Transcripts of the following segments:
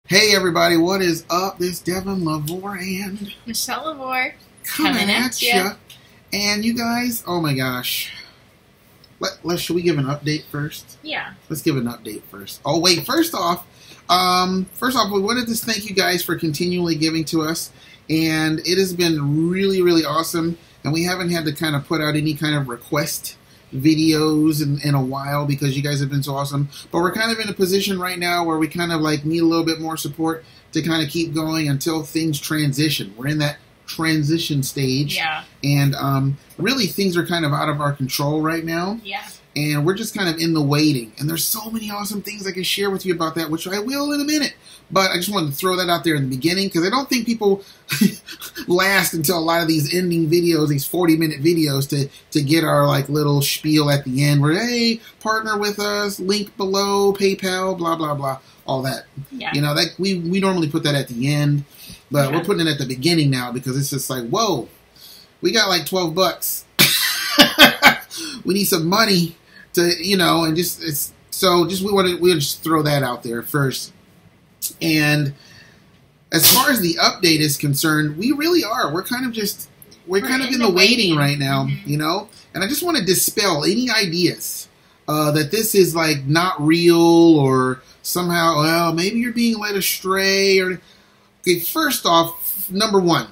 Hey everybody, what is up? This Devin, LaVore, and Michelle LaVore coming at ya. And you guys, oh my gosh. Should we give an update first? Yeah. Let's give an update first. Oh wait, first off, we wanted to thank you guys for continually giving to us. And it has been really, really awesome. And we haven't had to kind of put out any kind of request videos in a while because you guys have been so awesome. But we're kind of in a position right now where we kind of like need a little bit more support to kind of keep going until things transition. We're in that transition stage. Yeah. And really things are kind of out of our control right now. Yeah. And we're just kind of in the waiting. And there's so many awesome things I can share with you about that, which I will in a minute. But I just wanted to throw that out there in the beginning because I don't think people last until a lot of these ending videos, these 40-minute videos, to get our like little spiel at the end where, hey, partner with us, link below, PayPal, blah, blah, blah, all that. Yeah. You know, that we normally put that at the end, but we're putting it at the beginning now because it's just like, whoa, we got like 12 bucks. We need some money to, you know, and just, we'll just throw that out there first. And as far as the update is concerned, we really are. We're kind of in the waiting right now, you know? And I just want to dispel any ideas that this is like not real or somehow, well, maybe you're being led astray. Okay, first off, number one,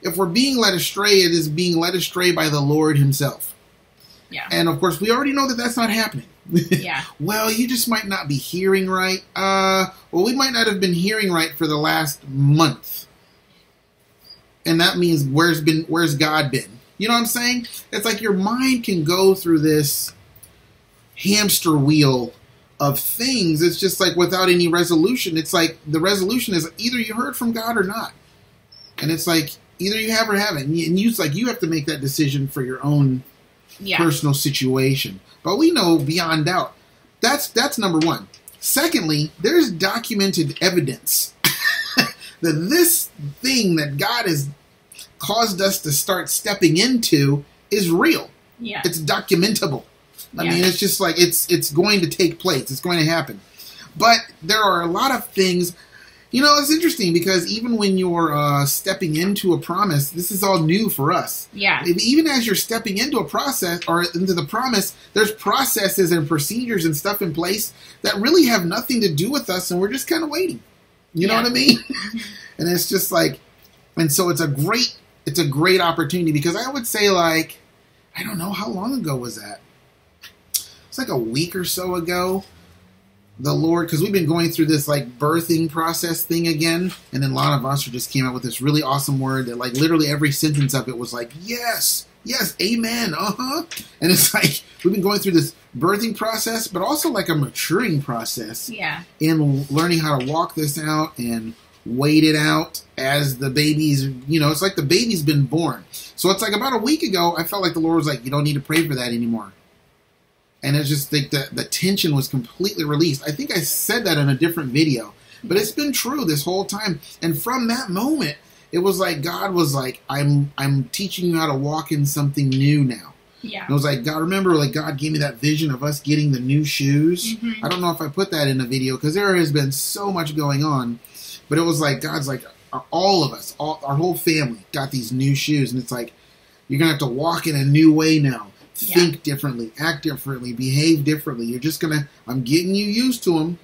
if we're being led astray, it is being led astray by the Lord himself. Yeah. And of course, we already know that that's not happening. Yeah. Well, you just might not be hearing right. Well, we might not have been hearing right for the last month. And that means where's God been? You know what I'm saying? It's like your mind can go through this hamster wheel of things. It's just like without any resolution. It's like the resolution is either you heard from God or not. And it's like either you have or haven't. And you have to make that decision for your own personal situation. But we know beyond doubt. That's number one. Secondly, there's documented evidence that this thing that God has caused us to start stepping into is real. Yeah. It's documentable. I mean, it's just like it's going to take place. It's going to happen. But there are a lot of things. You know, it's interesting because even when you're stepping into a promise, this is all new for us. Yeah. Even as you're stepping into a process or into the promise, there's processes and procedures and stuff in place that really have nothing to do with us, and we're just kind of waiting. You know what I mean? And it's just like, and so it's a great opportunity because I would say like, I don't know, how long ago was that? It's like a week or so ago. The Lord, because we've been going through this like birthing process thing again, and then Lana Voster just came out with this really awesome word that like literally every sentence of it was like, yes, amen, and it's like we've been going through this birthing process, but also like a maturing process, in learning how to walk this out and wait it out as the baby's, you know, it's like the baby's been born. So it's like about a week ago, I felt like the Lord was like, you don't need to pray for that anymore. And it's just like the tension was completely released. I think I said that in a different video. But it's been true this whole time. And from that moment, it was like God was like, I'm teaching you how to walk in something new now. Yeah. And it was like, God, remember, like God gave me that vision of us getting the new shoes. I don't know if I put that in a video because there has been so much going on. But it was like, God's like, all of us, our whole family got these new shoes. And it's like, you're going to have to walk in a new way now. Think differently, act differently, behave differently. You're just going to, I'm getting you used to them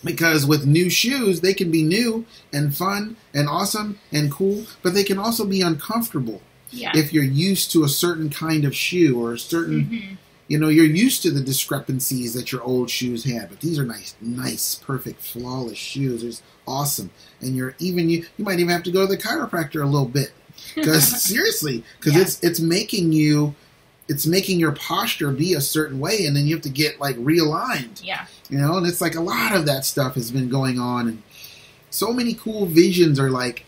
because with new shoes, they can be new and fun and awesome and cool, but they can also be uncomfortable if you're used to a certain kind of shoe or a certain, you know, you're used to the discrepancies that your old shoes had, but these are nice, perfect, flawless shoes. It's awesome. And you might even have to go to the chiropractor a little bit because seriously, because it's making your posture be a certain way, and then you have to get like realigned. Yeah. You know, and it's like a lot of that stuff has been going on, and so many cool visions are like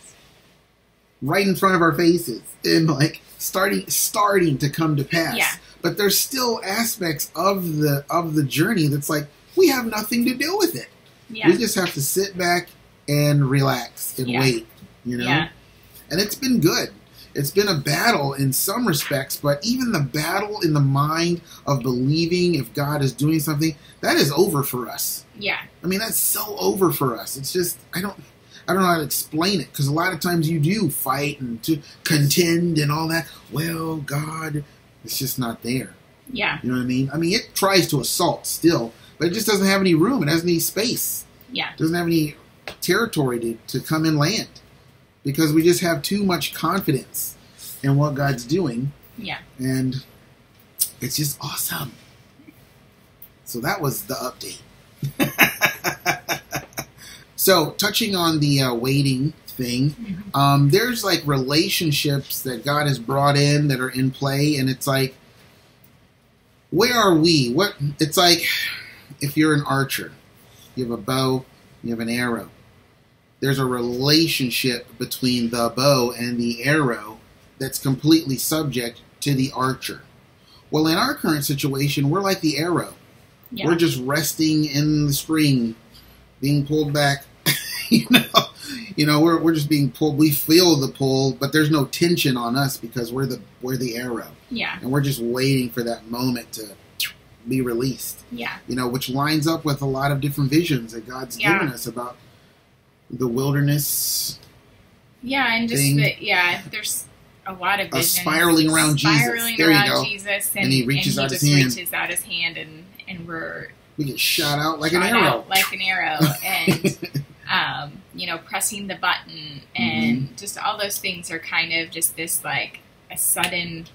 right in front of our faces and like starting to come to pass. Yeah. But there's still aspects of the journey that's like we have nothing to do with it. Yeah. We just have to sit back and relax and wait, you know? Yeah. And it's been good. It's been a battle in some respects, but even the battle in the mind of believing if God is doing something, that is over for us. Yeah. I mean, that's so over for us. It's just, I don't know how to explain it, because a lot of times you do fight and to contend and all that. Well, God, it's just not there. Yeah. You know what I mean? I mean, it tries to assault still, but it just doesn't have any room. It doesn't any space. Yeah. It doesn't have any territory to come and land, because we just have too much confidence in what God's doing. Yeah. And it's just awesome. So that was the update. So, touching on the waiting thing, there's like relationships that God has brought in that are in play, and it's like, where are we? What? It's like, if you're an archer, you have a bow, you have an arrow. There's a relationship between the bow and the arrow that's completely subject to the archer. Well, in our current situation, we're like the arrow. Yeah. We're just resting in the string, being pulled back. You know, we're just being pulled. We feel the pull, but there's no tension on us because we're the arrow. Yeah. And we're just waiting for that moment to be released. Yeah. You know, which lines up with a lot of different visions that God's given us about the wilderness. Yeah, and just there's a lot of visions. Spiraling around Jesus. There you go. Jesus, and he reaches out his hand, and we get shot out like an arrow. And you know, pressing the button, and just all those things are kind of just this like a suddenly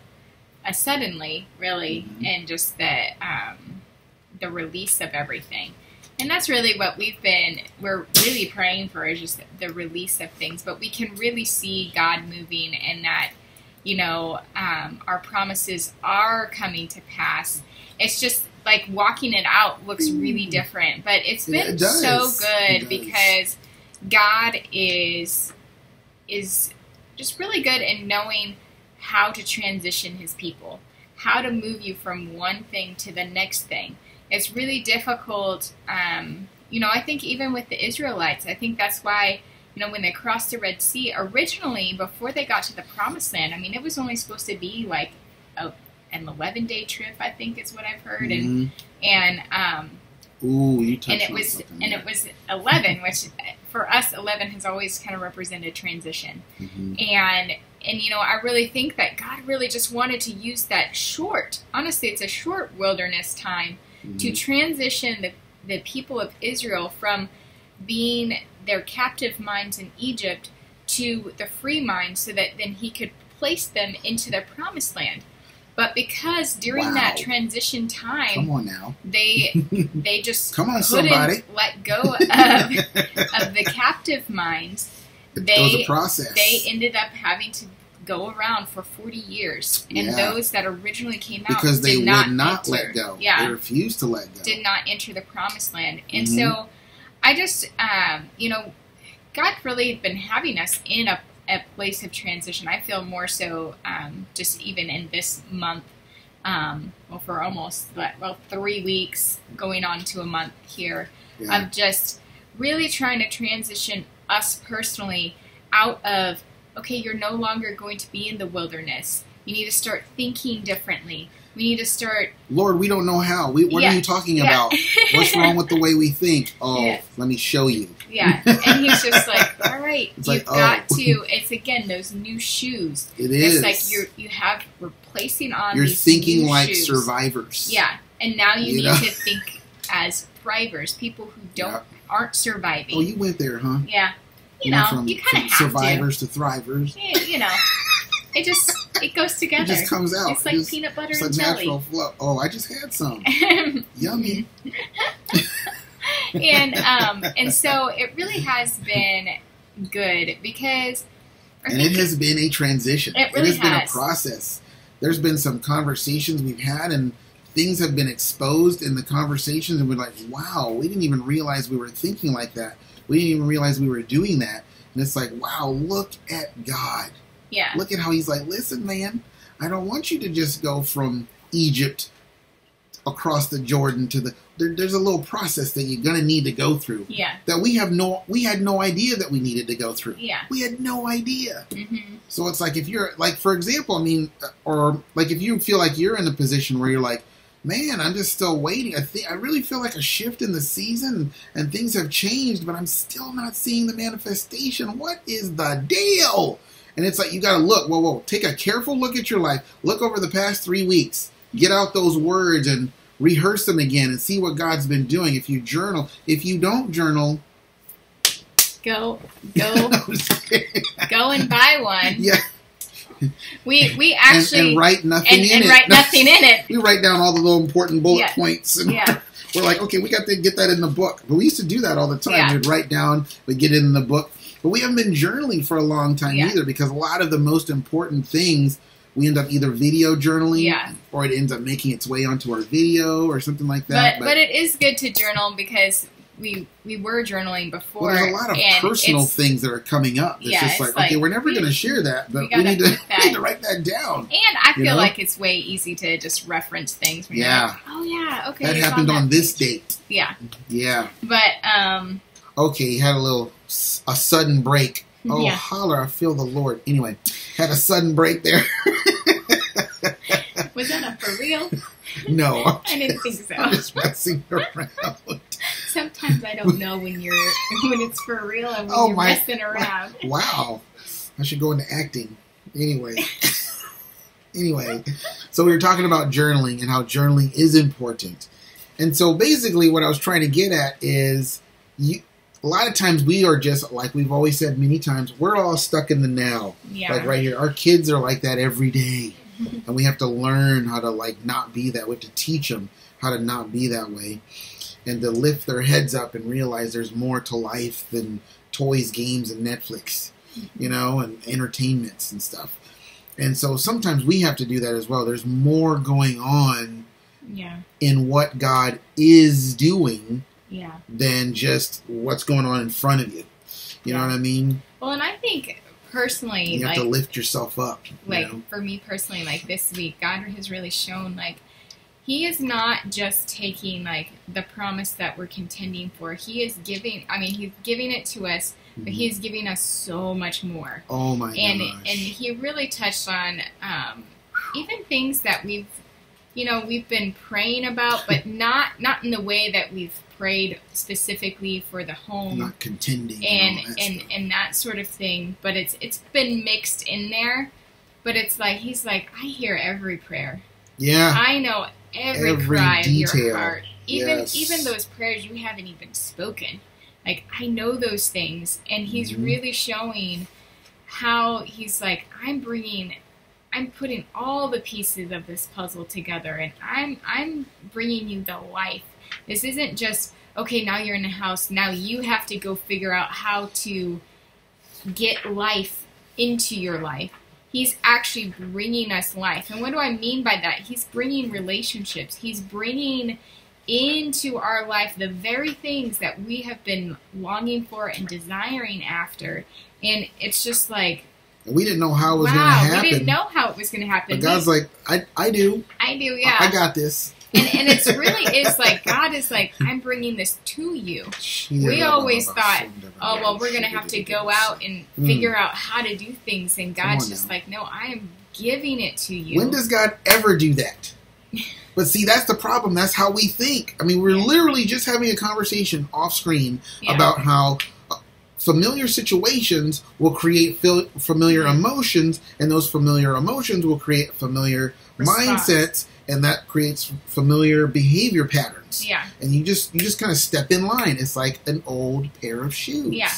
really, and just the release of everything. And that's really what we're really praying for, is just the release of things. But we can really see God moving, and that, you know, our promises are coming to pass. It's just like walking it out looks really different. But it's been so good because God is just really good in knowing how to transition his people, how to move you from one thing to the next thing. It's really difficult, you know, I think even with the Israelites, I think that's why, you know, when they crossed the Red Sea, originally, before they got to the Promised Land, I mean, it was only supposed to be like an 11-day trip, I think is what I've heard. And you touched it was 11, which for us, 11 has always kind of represented transition. And you know, I really think that God really just wanted to use that honestly, it's a short wilderness time to transition the people of Israel from being their captive minds in Egypt to the free minds, so that then he could place them into their promised land. But because during that transition time, they just couldn't let go of the captive minds. They ended up having to go around for 40 years, and those that originally came out because they would not let go. They refused to let go. Did not enter the promised land. And so I just, you know, God really has been having us in a place of transition. I feel more so just even in this month, for almost 3 weeks going on to a month here, of just really trying to transition us personally out of, okay, you're no longer going to be in the wilderness. You need to start thinking differently. We need to start... Lord, we don't know how. What are you talking about? What's wrong with the way we think? Oh, let me show you. Yeah, and he's just like, all right, you've got to... It's, again, those new shoes. It is. It's like we're placing on You're these thinking new like shoes. Survivors. Yeah, and now you need to think as thrivers, people who aren't surviving. Oh, you went there, huh? Yeah. You know, you kind of have survivors to thrivers. Yeah, you know, it goes together. It just comes out. It's like peanut butter and jelly. Natural flow. Oh, I just had some. Yummy. And so it really has been good because... it has been a transition. It really has been a process. There's been some conversations we've had, and things have been exposed in the conversations, and we're like, wow, we didn't even realize we were thinking like that. We didn't even realize we were doing that. And it's like, wow, look at God. Yeah. Look at how he's like, listen, man, I don't want you to just go from Egypt across the Jordan to there's a little process that you're going to need to go through. Yeah. That we had no idea that we needed to go through. Yeah. We had no idea. So it's like, if you're, like, for example, I mean, or like if you feel like you're in a position where you're like, man, I'm just still waiting. I really feel like a shift in the season and things have changed, but I'm still not seeing the manifestation. What is the deal? And it's like, you got to look. Whoa. Take a careful look at your life. Look over the past 3 weeks. Get out those words and rehearse them again and see what God's been doing. If you journal, if you don't journal, go and buy one. Yeah. We actually and write nothing in it. Write nothing in it. We write down all the little important bullet points, and we're like, okay, we got to get that in the book. But we used to do that all the time. Yeah. We'd write down, we'd get it in the book. But we haven't been journaling for a long time either, because a lot of the most important things we end up either video journaling, or it ends up making its way onto our video or something like that. But it is good to journal, because we were journaling before. Well, there's a lot of personal things that are coming up. It's just like, okay, we're never going to share that, but we need to write that down. And I feel like it's way easy to just reference things. When you're like, oh yeah, okay. That happened on this date. Yeah. Yeah. But okay, you had a sudden break. Oh, holler! I feel the Lord. Anyway, had a sudden break there. Was that a for real? No, I didn't think so. I'm just messing around. Sometimes I don't know when it's for real and when you're messing around. Wow, I should go into acting. Anyway, so we were talking about journaling and how journaling is important. And so basically, what I was trying to get at is a lot of times we are just, like we've always said many times, we're all stuck in the now. Yeah. Like right here. Our kids are like that every day. And we have to learn how to not be that. We have to teach them how to not be that way. And to lift their heads up and realize there's more to life than toys, games, and Netflix, and entertainments and stuff. And so sometimes we have to do that as well. There's more going on in what God is doing than just what's going on in front of you. You know what I mean? Well, and I think personally, you have to lift yourself up. For me personally, this week, God has really shown, He is not just taking, the promise that we're contending for. He is giving, He's giving it to us, but He is giving us so much more. Oh, my gosh. And He really touched on even things that we've been praying about, but not in the way that we've prayed specifically for the home, not contending and that sort of thing. But it's been mixed in there. But it's He's I hear every prayer. Yeah, I know every cry detail of your heart, even those prayers you haven't even spoken. I know those things, and He's really showing how He's I'm putting all the pieces of this puzzle together, and I'm bringing you the life. This isn't just, okay, now you're in the house, now you have to go figure out how to get life into your life. He's actually bringing us life. And what do I mean by that? He's bringing relationships. He's bringing into our life the very things that we have been longing for and desiring after. And it's just we didn't know how it was going to happen. We didn't know how it was going to happen. But God's I do. I do, yeah. I got this. And it's really is God is I'm bringing this to you. We always thought, oh, well, we're going to have to go out and figure out how to do things. And God's just no, I am giving it to you. When does God ever do that? But see, that's the problem. That's how we think. We're literally just having a conversation off screen about how familiar situations will create familiar emotions, and those familiar emotions will create familiar mindsets, and that creates familiar behavior patterns. Yeah. And you just kind of step in line. It's like an old pair of shoes. Yeah.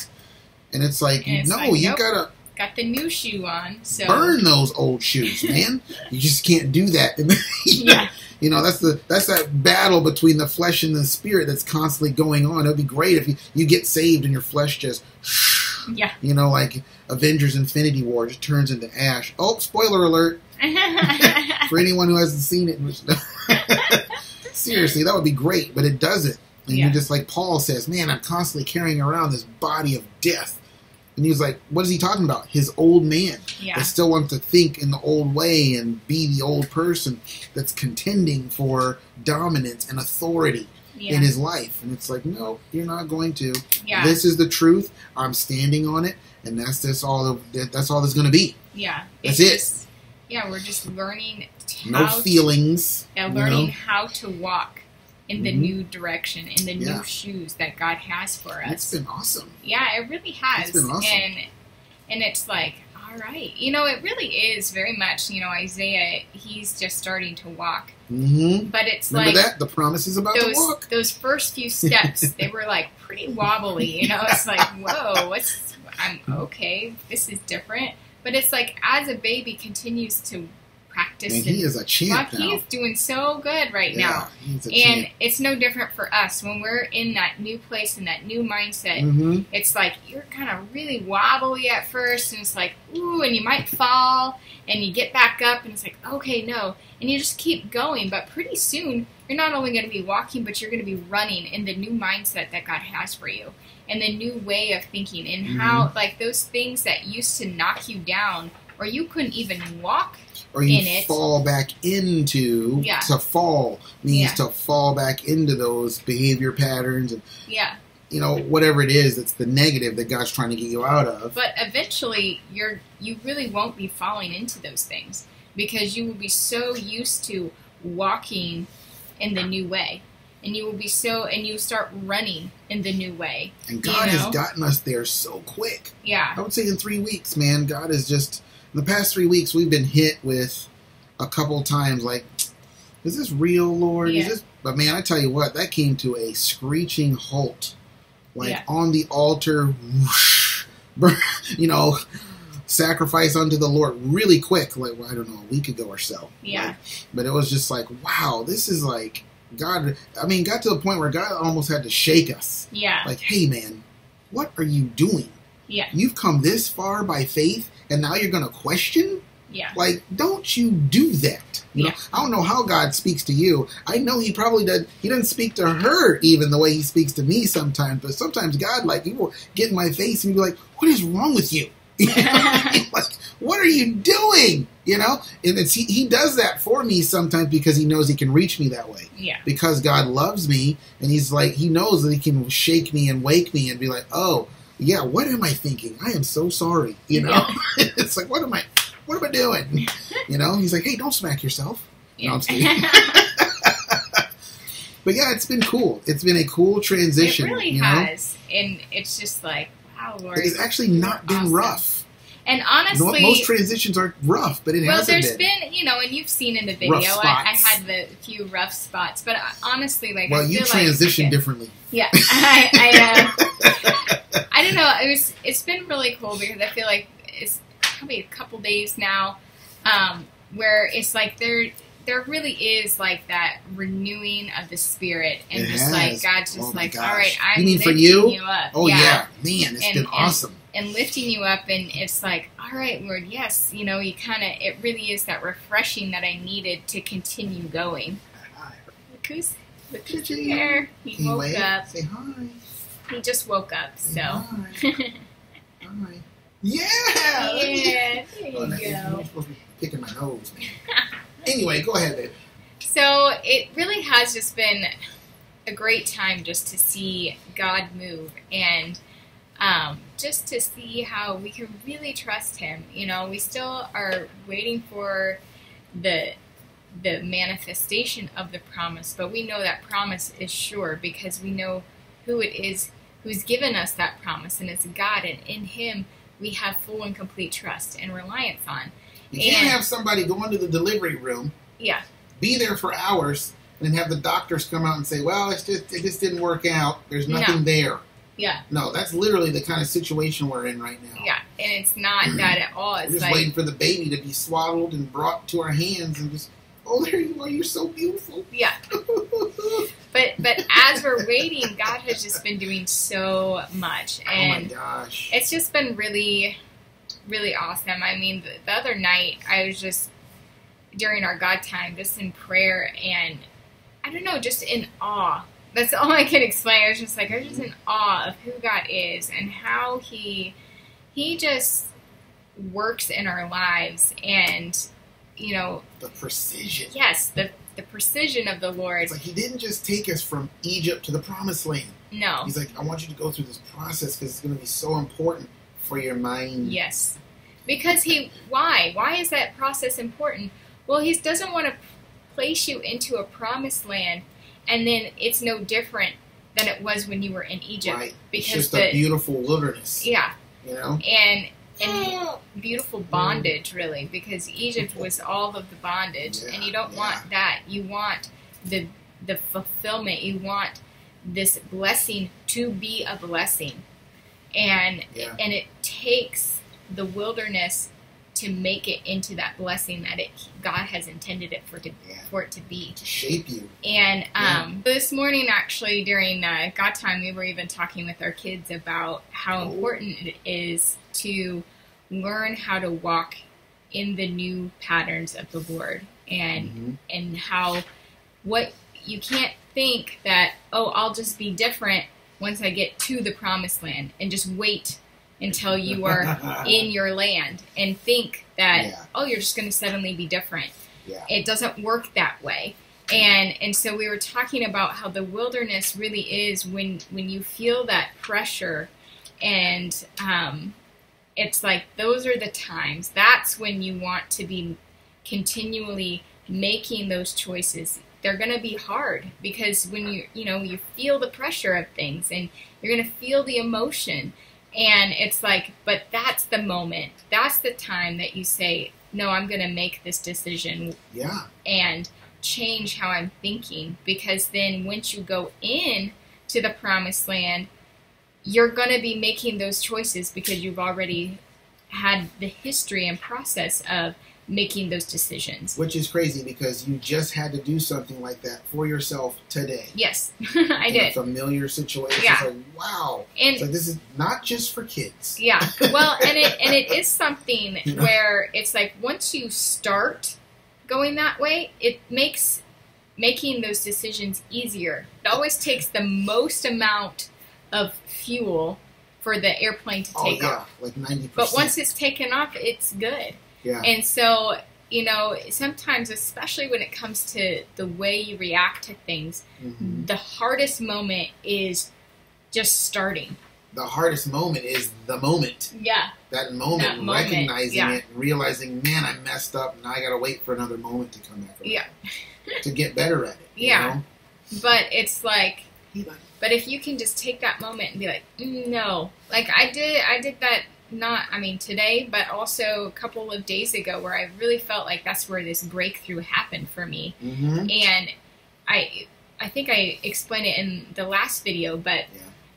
And it's you gotta got the new shoe on. So burn those old shoes, man. You just can't do that. That's that battle between the flesh and the spirit that's constantly going on. It'd be great if you get saved and your flesh just like Avengers Infinity War just turns into ash. Oh, spoiler alert. For anyone who hasn't seen it. Seriously, that would be great, but it doesn't. And you're just like Paul says, man, I'm constantly carrying around this body of death. And he was like, what is he talking about? His old man that still wants to think in the old way and be the old person that's contending for dominance and authority in his life. And it's no, you're not going to. Yeah. This is the truth. I'm standing on it, and that's all there's going to be. Yeah. That's it. Yeah, we're just learning no feelings. Learning how to walk in the new direction, in the new shoes that God has for us. It's been awesome. Yeah, it really has. It's been awesome. And it's like, all right. It really is very much, Isaiah, he's just starting to walk. Mm-hmm. But it's Remember that? The promise is about to walk. Those first few steps, they were like pretty wobbly. It's like, whoa, I'm okay. This is different. But it's like as a baby continues to practice. And he is a champ now. He is doing so good right now. He's a and champ. it's no different for us. When we're in that new place and that new mindset, it's like you're kind of really wobbly at first. And it's like, ooh, and you might fall. And you get back up and it's like, okay, no. And you just keep going. But pretty soon, you're not only going to be walking, but you're going to be running in the new mindset that God has for you. And the new way of thinking. And how, like, those things that used to knock you down, or you couldn't even walk or you in it. fall back into, to fall means to fall back into those behavior patterns and, whatever it is that's the negative that God's trying to get you out of. But eventually, you really won't be falling into those things because you will be so used to walking in the new way. And you will be and you start running in the new way. And God has gotten us there so quick. Yeah. I would say in 3 weeks, man, God is just, in the past 3 weeks, we've been hit with a couple times like, is this real, Lord? Yeah. But man, I tell you what, that came to a screeching halt. Like on the altar, whoosh, sacrifice unto the Lord really quick. Like, I don't know, a week ago or so. Yeah. But it was just like, wow, this is like, God, got to the point where God almost had to shake us. Yeah. Like, hey, man, what are you doing? Yeah. You've come this far by faith, and now you're going to question? Yeah. Like, don't you do that. You know, I don't know how God speaks to you. I know he probably does. He doesn't speak to her even the way he speaks to me sometimes. But sometimes God, like, he will get in my face and be like, what is wrong with you? Like, what are you doing? And he does that for me sometimes because he knows he can reach me that way. Yeah. Because God loves me, and he's like, he knows that he can shake me and wake me and be like, oh, yeah, what am I thinking? I am so sorry. It's like, what am I doing? He's like, hey, don't smack yourself. No, I'm just kidding. But yeah, it's been cool. It's been a cool transition. It really has. And it's just like, wow, Lord. It's actually not been rough. And honestly, most transitions are rough, but it hasn't been. Well, there's been, and you've seen in the video, I had the few rough spots, but honestly, like, well, I feel you transition differently. Yeah, I don't know. It's been really cool because I feel like it's probably a couple days now, where it's like there really is like that renewing of the spirit, and just like God's just like, all right, I'm lifting you up. Oh yeah, man, it's been awesome. And lifting you up, and it's like, all right, Lord, yes, you it really is that refreshing that I needed to continue going. Look who's here. He woke up. Say hi. He just woke up, so. Hi. Hi. Yeah! Yeah, there you go. You're supposed to be picking my nose, man. Anyway, go ahead, babe. So it really has just been a great time just to see God move, and just to see how we can really trust him. We still are waiting for the manifestation of the promise, but we know that promise is sure because we know who it is who's given us that promise, and it's God, and in him we have full and complete trust and reliance on. You can't have somebody go into the delivery room, be there for hours, and have the doctors come out and say, well, it just didn't work out. There's nothing there. Yeah. No, that's literally the kind of situation we're in right now. Yeah, and it's not that at all. It's we're just waiting for the baby to be swaddled and brought to our hands and just, oh, there you are, you're so beautiful. Yeah. But as we're waiting, God has just been doing so much. And oh my gosh. It's just been really, really awesome. I mean, the other night, I was just, during our God time, just in prayer, and I don't know, just in awe. That's all I can explain. I was just in awe of who God is and how He just works in our lives, and the precision. Yes, the precision of the Lord. It's like He didn't just take us from Egypt to the Promised Land. No. He's like, I want you to go through this process because it's going to be so important for your mind. Yes. Because why is that process important? Well, he doesn't want to place you into a promised land and then it's no different than it was when you were in Egypt. Right. Because it's just a beautiful wilderness. Yeah. You know? And beautiful bondage, really, because Egypt was all of the bondage, and you don't want that. You want the fulfillment. You want this blessing to be a blessing, and it takes the wilderness to make it into that blessing that God has intended it for it to be. To shape you. And this morning, actually, during God time, we were even talking with our kids about how important it is to learn how to walk in the new patterns of the Lord, and how what you can't think that, oh, I'll just be different once I get to the promised land, and just wait until you are in your land and think that, oh, you're just going to suddenly be different. It doesn't work that way. And so we were talking about how the wilderness really is when you feel that pressure, and it's like those are the times. That's when you want to be continually making those choices. They're going to be hard because when you feel the pressure of things, and you're going to feel the emotion. And it's like, but that's the moment. That's the time that you say, no, I'm going to make this decision. And change how I'm thinking. Because then once you go in to the promised land, you're going to be making those choices because you've already had the history and process of making those decisions. Which is crazy because you just had to do something like that for yourself today. Yes, I did. A familiar situation. It's like, wow. And so this is not just for kids. Well, and it is something where it's like once you start going that way, it makes making those decisions easier. It always takes the most amount of fuel for the airplane to take off. Like 90%. But once it's taken off, it's good. And so, sometimes, especially when it comes to the way you react to things, the hardest moment is just starting. The hardest moment is the moment. That moment, recognizing it, realizing, man, I messed up, and I got to wait for another moment to come back around. To get better at it. You know? But it's like, but if you can just take that moment and be like, no. Like I did that. Today, but also a couple of days ago, where I really felt like that's where this breakthrough happened for me. And I think I explained it in the last video, but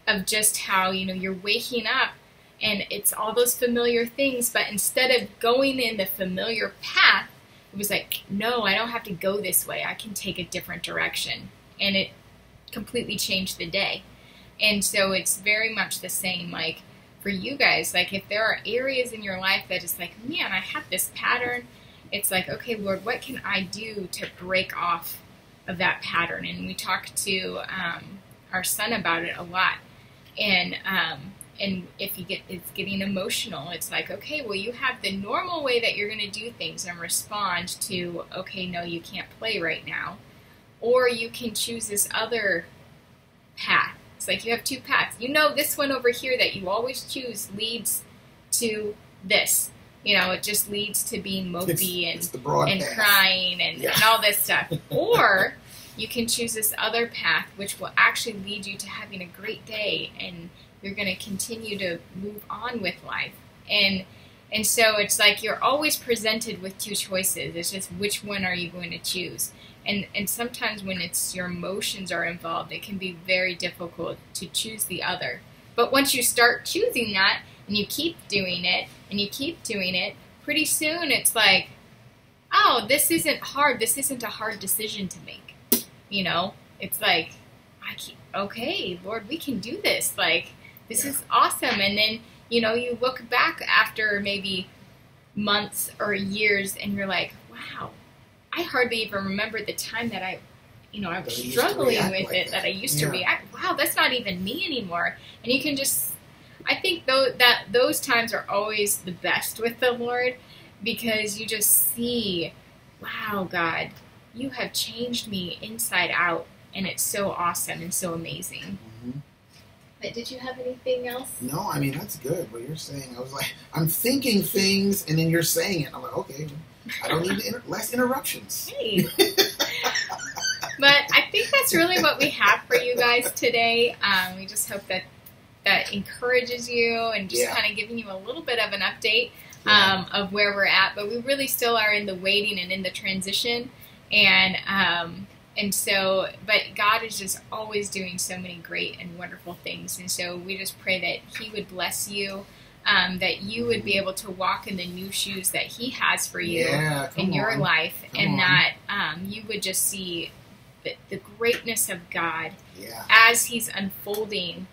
of just how, you're waking up and it's all those familiar things, but instead of going in the familiar path, it was like, no, I don't have to go this way. I can take a different direction. And it completely changed the day. And so it's very much the same, like, for you guys, like if there are areas in your life that is like, man, I have this pattern, it's like, okay, Lord, what can I do to break off of that pattern? And we talked to our son about it a lot. And if it's getting emotional, it's like, okay, well, you have the normal way that you're going to do things and respond to, okay, no, you can't play right now. Or you can choose this other path. It's like you have two paths. This one over here that you always choose leads to this. It just leads to being mopey and crying and all this stuff. Or you can choose this other path, which will actually lead you to having a great day, and you're going to continue to move on with life. And so it's like you're always presented with two choices. It's just which one are you going to choose? And sometimes when it's your emotions are involved, it can be very difficult to choose the other. But once you start choosing that, and you keep doing it, and you keep doing it, pretty soon it's like, oh, this isn't hard. This isn't a hard decision to make. It's like, okay, Lord, we can do this. Like, this is awesome. And then, you look back after maybe months or years, and you're like, wow, I hardly even remember the time that I was struggling with it, that I used to react. Wow, that's not even me anymore. And you can just, I think that those times are always the best with the Lord, because you just see, wow, God, you have changed me inside out, and it's so awesome and so amazing. But did you have anything else? No, I mean, that's good what you're saying. I was like, I'm thinking things, and then you're saying it. I'm like, okay, I don't need less interruptions. Hey. But I think that's really what we have for you guys today. We just hope that encourages you and just kind of giving you a little bit of an update of where we're at. But we really still are in the waiting and in the transition. And so, but God is just always doing so many great and wonderful things. And so we just pray that He would bless you, that you would be able to walk in the new shoes that He has for you in your life, and that you would just see the greatness of God as He's unfolding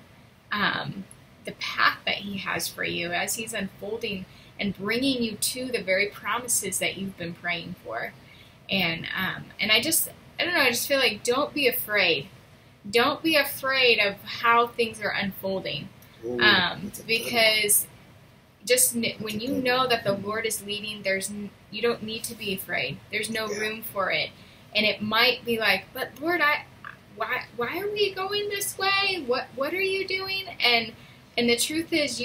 the path that He has for you, as He's unfolding and bringing you to the very promises that you've been praying for. And I don't know, I just feel like don't be afraid. Don't be afraid of how things are unfolding. Because just when you know that the Lord is leading, you don't need to be afraid. There's no room for it. And it might be like, but Lord, why are we going this way? What are you doing? And the truth is,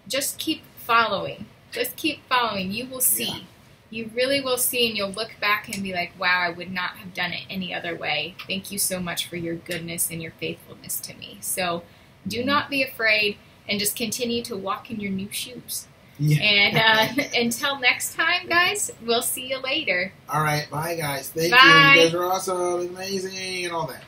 just keep following. Just keep following. You will see. Yeah. You really will see, and you'll look back and be like, wow, I would not have done it any other way. Thank you so much for your goodness and your faithfulness to me. So do not be afraid, and just continue to walk in your new shoes. Yeah. And until next time, guys, we'll see you later. All right. Bye, guys. Thank you. You guys are awesome, amazing, and all that.